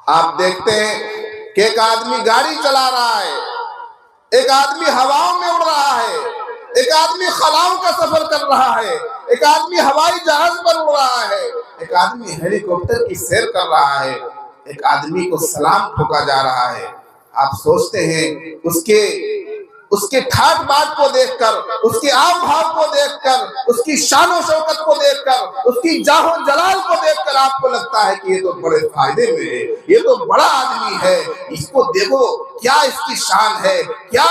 آپ دیکھتے ہیں کہ ایک آدمی گاڑی چلا رہا ہے، ایک آدمی ہواؤں میں اڑ رہا ہے، ایک آدمی خلاؤں کا سفر کر رہا ہے، ایک آدمی ہوائی جہاز پر اڑ رہا ہے، ایک آدمی ہیلی کاپٹر کی سیر کر رہا ہے، ایک آدمی کو سلام ٹھوکا جا رہا ہے۔ آپ سوچتے ہیں اس کے ٹھاٹ بات کو دیکھ کر، اس کے آب بھاؤ کو دیکھ کر، اس کی شان و شوکت کو دیکھ کر، اس کی جاہ و جلال کو دیکھ کر آپ کو لگتا ہے کہ یہ تو بڑے فائدے میں ہے، یہ تو بڑا آدمی ہے، اس کو دیکھو کیا اس کی شان ہے، کیا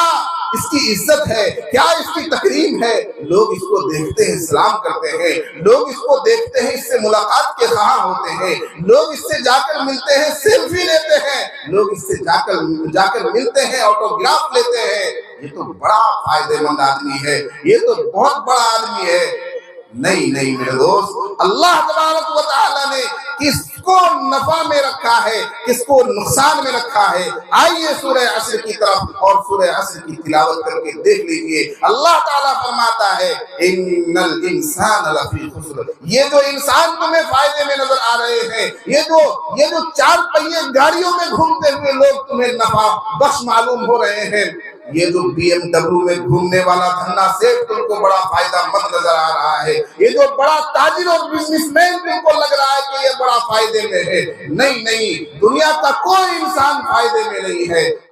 اس کی عزت ہے، کیا اس کی تکریم ہے۔ لوگ اس کو دیکھتے ہیں سلام کرتے ہیں، لوگ اس کو دیکھتے ہیں اس سے ملاقات کے خواہاں ہوتے ہیں، لوگ اس سے جا کر ملتے ہیں سیلفی لیتے ہیں، لوگ اس سے جا کر ملتے ہیں آٹوگراف لیتے ہیں۔ یہ تو بڑا فائدے مند آدمی ہے، یہ تو بہت بڑا آدمی ہے۔ نہیں میرے دوست، اللہ تبارک و تعالیٰ نے کس کو نفع میں رکھا ہے، کس کو نقصان میں رکھا ہے۔ آئیے سورہ عصر کی طرف اور سورہ عصر کی تلاوت کر کے دیکھ لیجئے۔ اللہ تعالیٰ فرماتا ہے ان الانسان لفی خسر، یہ جو انسان تمہیں فائدے میں نظر آ رہے ہیں، یہ جو چار پہیے گاڑیوں میں گھومتے ہوئے لوگ تمہیں نفع بخش معلوم ہو رہے ہیں، یہ جو بی ایم ڈبلیو میں گھومنے والا دھنا سیٹ تم کو بڑا فائدہ مند نظر آ رہا ہے، یہ جو بڑا تاجر اور بزنس مین تم کو لگ رہا ہے کہ یہ بڑا فائدے میں ہے، نہیں، دنیا کا کوئی انسان فائدے میں نہیں ہے۔